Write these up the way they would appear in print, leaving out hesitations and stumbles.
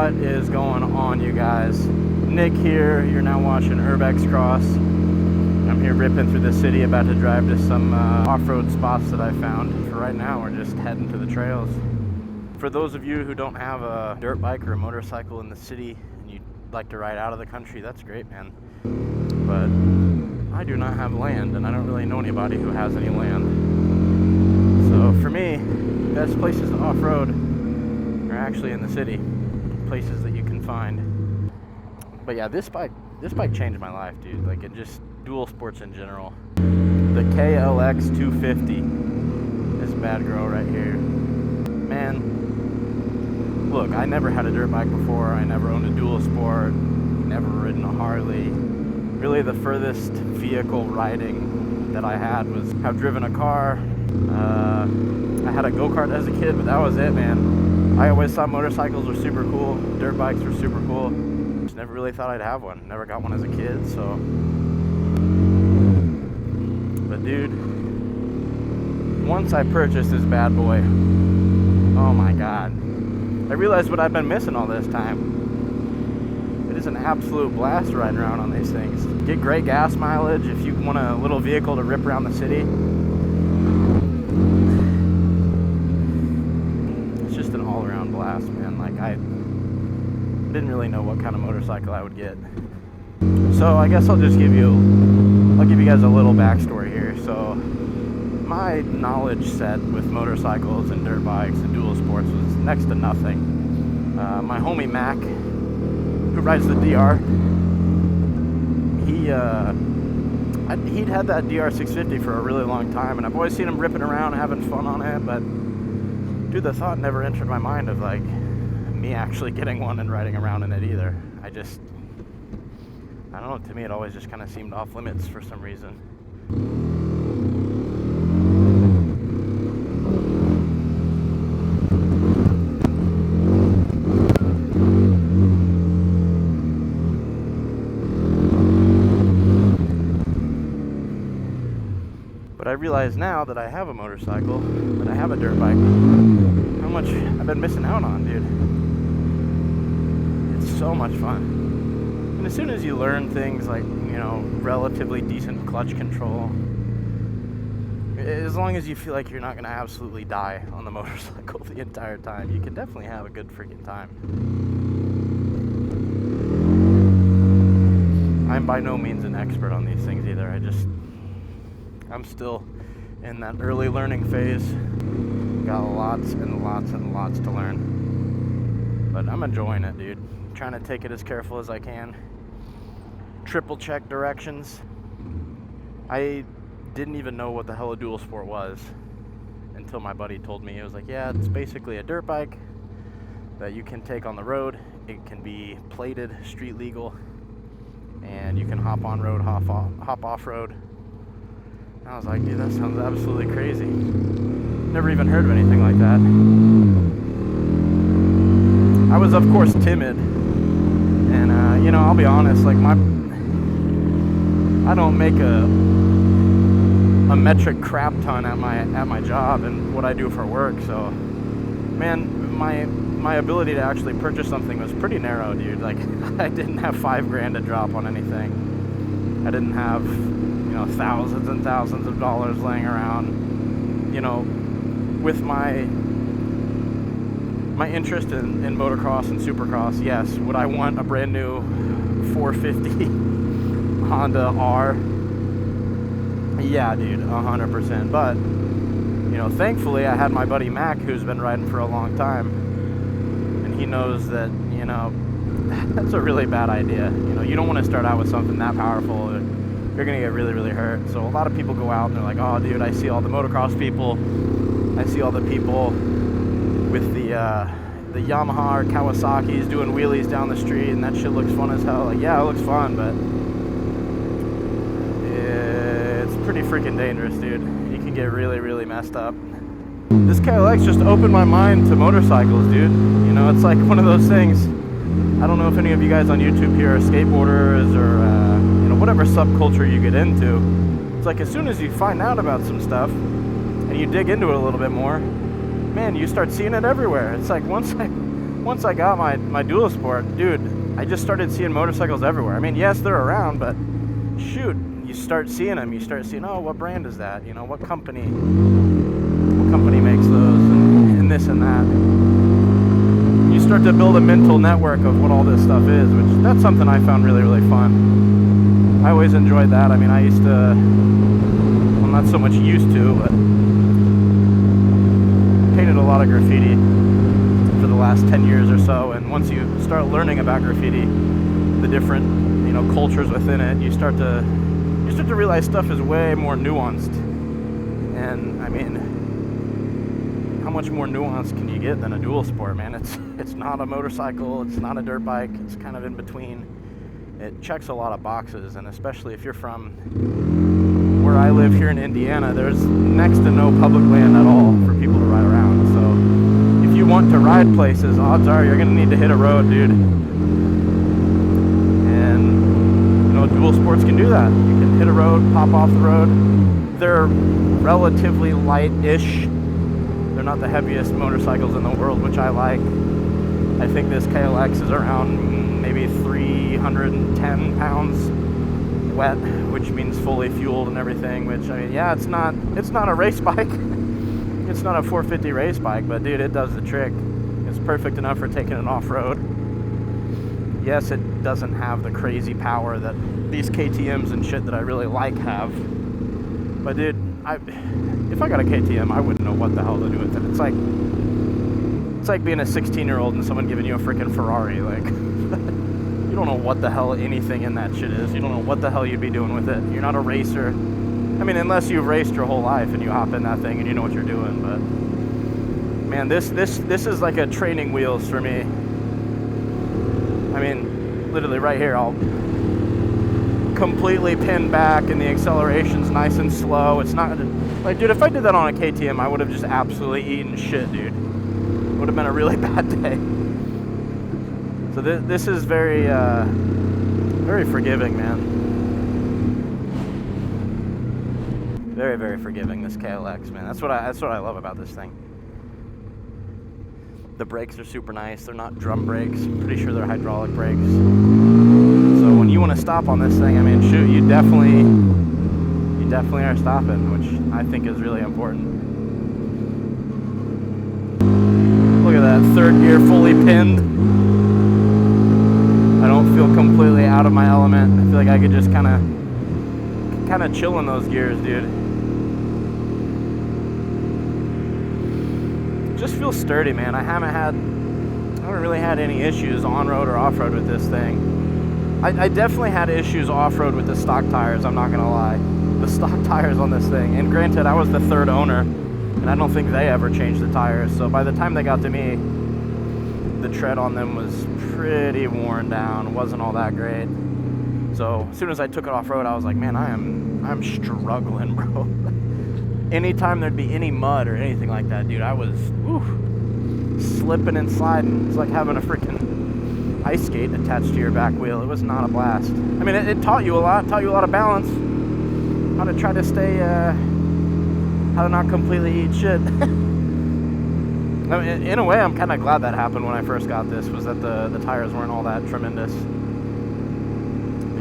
What is going on, you guys? Nick here. You're now watching Urbexcross. I'm here ripping through the city, about to drive to some off-road spots that I found. For right now, we're just heading to the trails. For those of you who don't have a dirt bike or a motorcycle in the city and you'd like to ride out of the country, that's great, man. But I do not have land, and I don't really know anybody who has any land. So for me, best places to off-road are actually in the city, places that you can find. But yeah, this bike changed my life, dude. Like, it just dual sports in general. The KLX250, this bad girl right here, man. Look, I never had a dirt bike before. I never owned a dual sport, never ridden a Harley. Really, the furthest vehicle riding that I had was I've driven a car. I had a go-kart as a kid, but that was it, man. I always thought motorcycles were super cool, dirt bikes were super cool. Just never really thought I'd have one. Never got one as a kid, so. But dude, once I purchased this bad boy, oh my God. I realized what I've been missing all this time. It is an absolute blast riding around on these things. Get great gas mileage if you want a little vehicle to rip around the city. It's just an all-around blast, man. Like, I didn't really know what kind of motorcycle I would get. So I guess I'll give you guys a little backstory here. So my knowledge set with motorcycles and dirt bikes and dual sports was next to nothing. My homie Mac, who rides the DR, he'd had that DR650 for a really long time, and I've always seen him ripping around, having fun on it, but dude, the thought never entered my mind of like me actually getting one and riding around in it either. I don't know, to me it always just kind of seemed off limits for some reason. But I realize now that I have a motorcycle, that I have a dirt bike, how much I've been missing out on, dude. It's so much fun. And as soon as you learn things like, you know, relatively decent clutch control, as long as you feel like you're not going to absolutely die on the motorcycle the entire time, you can definitely have a good freaking time. I'm by no means an expert on these things either. I'm still in that early learning phase. Got lots and lots and lots to learn. But I'm enjoying it, dude. Trying to take it as careful as I can. Triple check directions. I didn't even know what the hell a dual sport was until my buddy told me. He was like, yeah, it's basically a dirt bike that you can take on the road. It can be plated, street legal, and you can hop on road, hop off road. I was like, dude, that sounds absolutely crazy. Never even heard of anything like that. I was, of course, timid. And, you know, I'll be honest, like, I don't make a metric crap ton at my job and what I do for work. So, man, my ability to actually purchase something was pretty narrow, dude. Like, I didn't have $5,000 to drop on anything. I didn't have, you know, thousands and thousands of dollars laying around. You know, with my interest in motocross and supercross, yes, would I want a brand new 450 Honda R? Yeah, dude, 100%. But, you know, thankfully I had my buddy Mac, who's been riding for a long time, and he knows that, you know, that's a really bad idea. You know, you don't want to start out with something that powerful. You're gonna get really, really hurt. So a lot of people go out and they're like, oh, dude, I see all the motocross people. I see all the people with the Yamaha or Kawasaki's doing wheelies down the street, and that shit looks fun as hell. Like, yeah, it looks fun, but it's pretty freaking dangerous, dude. You can get really, really messed up. This KLX just opened my mind to motorcycles, dude. You know, it's like one of those things. I don't know if any of you guys on YouTube here are skateboarders or, you know, whatever subculture you get into. It's like as soon as you find out about some stuff and you dig into it a little bit more, man, you start seeing it everywhere. It's like once I once I got my dual sport, dude, I just started seeing motorcycles everywhere. I mean, yes, they're around, but shoot, you start seeing them. You start seeing, oh, what brand is that? You know, what company makes those, and this and that. You start to build a mental network of what all this stuff is, which that's something I found really, really fun. I always enjoyed that. I mean, I used to, well, not so much used to, but painted a lot of graffiti for the last 10 years or so, and once you start learning about graffiti, the different, you know, cultures within it, you start to realize stuff is way more nuanced. And I mean, how much more nuanced can you get than a dual sport, man? It's not a motorcycle, it's not a dirt bike, it's kind of in between. It checks a lot of boxes, and especially if you're from where I live here in Indiana, there's next to no public land at all for people to ride around. So if you want to ride places, odds are you're gonna need to hit a road, dude. And you know, dual sports can do that. You can hit a road, pop off the road. They're relatively light-ish. They're not the heaviest motorcycles in the world, which I like. I think this KLX is around maybe 310 pounds wet, which means fully fueled and everything, which, I mean, yeah, it's not a race bike. It's not a 450 race bike, but dude, it does the trick. It's perfect enough for taking it off-road. Yes, it doesn't have the crazy power that these KTMs and shit that I really like have. But dude, if I got a KTM, I wouldn't know what the hell to do with it. It's like being a 16-year-old and someone giving you a freaking Ferrari. Like, you don't know what the hell anything in that shit is. You don't know what the hell you'd be doing with it. You're not a racer. I mean, unless you've raced your whole life and you hop in that thing and you know what you're doing. But man, this is like a training wheels for me. I mean, literally right here, I'll completely pin back and the acceleration's nice and slow. It's not like, dude, if I did that on a KTM, I would have just absolutely eaten shit, dude. It would have been a really bad day. So this is very, very forgiving, man. Very, very forgiving, this KLX, man. That's what I love about this thing. The brakes are super nice. They're not drum brakes. I'm pretty sure they're hydraulic brakes. So when you want to stop on this thing, I mean, shoot, you definitely are stopping, which I think is really important. Look at that, third gear fully pinned. I don't feel completely out of my element. I feel like I could just kind of chill in those gears, dude. Just feels sturdy, man. I haven't really had any issues on-road or off-road with this thing. I definitely had issues off-road with the stock tires, I'm not gonna lie. The stock tires on this thing, and granted, I was the third owner, and I don't think they ever changed the tires, so by the time they got to me, the tread on them was pretty worn down. It wasn't all that great. So as soon as I took it off-road, I was like, man, I'm struggling, bro. Anytime there'd be any mud or anything like that, dude, I was slipping and sliding. It's like having a freaking ice skate attached to your back wheel. It was not a blast. I mean, it taught you a lot of balance, how to try to stay, how to not completely eat shit. I mean, in a way, I'm kind of glad that happened when I first got this, was that the tires weren't all that tremendous.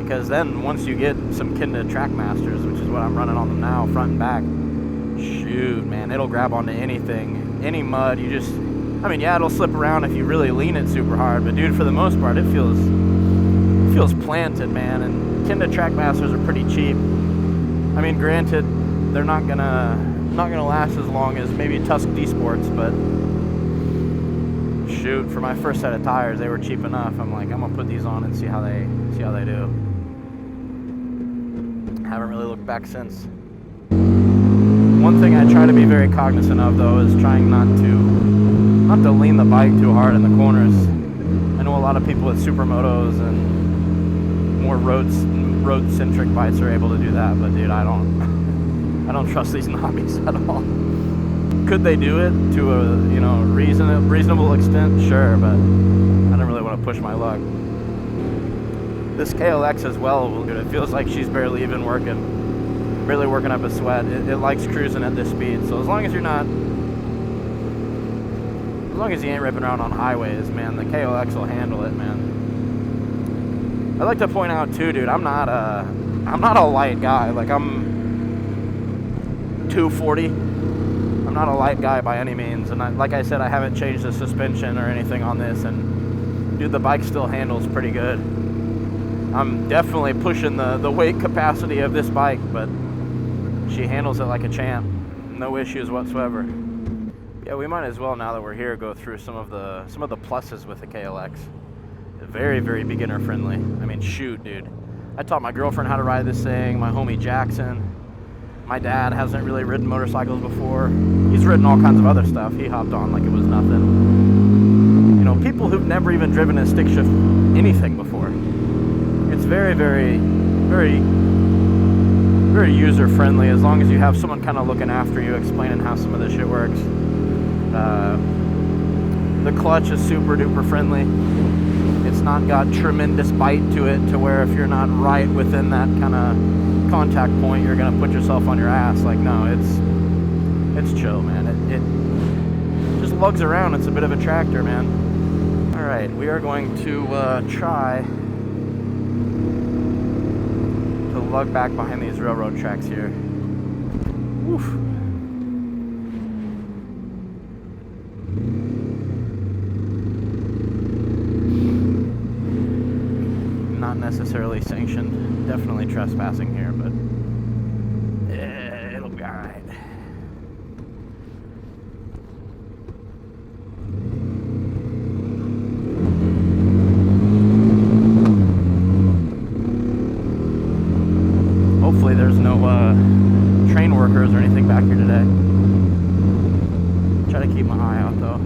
Because then, once you get some kin to Trackmasters, which is what I'm running on them now, front and back, shoot, man, it'll grab onto anything, any mud. You just, I mean, yeah, it'll slip around if you really lean it super hard, but dude, for the most part, it feels planted, man. And kin to Trackmasters are pretty cheap. I mean, granted, they're not gonna last as long as maybe Tusk D Sports, but shoot, for my first set of tires, they were cheap enough. I'm like, I'm gonna put these on and see how they do. Haven't really looked back since. One thing I try to be very cognizant of, though, is trying not to lean the bike too hard in the corners. I know a lot of people with supermotos and more road-centric bikes are able to do that, but dude, I don't trust these knobbies at all. Could they do it to a reasonable extent? Sure, but I don't really want to push my luck. This KLX as well, dude, it feels like she's barely even working. Barely working up a sweat. It likes cruising at this speed, so as long as you're not As long as you ain't ripping around on highways, man, the KLX will handle it, man. I'd like to point out too, dude, I'm not a light guy. Like, I'm 240. I'm not a light guy by any means, and like I said, I haven't changed the suspension or anything on this, and dude, the bike still handles pretty good. I'm definitely pushing the weight capacity of this bike, but she handles it like a champ. No issues whatsoever. Yeah, we might as well, now that we're here, go through some of the pluses with the KLX. Very, very beginner friendly. I mean, shoot, dude. I taught my girlfriend how to ride this thing, my homie Jackson. My dad hasn't really ridden motorcycles before. He's ridden all kinds of other stuff. He hopped on like it was nothing. You know, people who've never even driven a stick shift anything before. It's very, very, very, very user friendly, as long as you have someone kind of looking after you, explaining how some of this shit works. The clutch is super duper friendly. It's not got tremendous bite to it to where if you're not right within that kind of contact point, you're gonna put yourself on your ass. Like, no, it's chill, man. It just lugs around. It's a bit of a tractor, man. All right, we are going to try to lug back behind these railroad tracks here. Woof. Not necessarily sanctioned, definitely trespassing here, but it'll be all right. Hopefully there's no train workers or anything back here today. Try to keep my eye out though.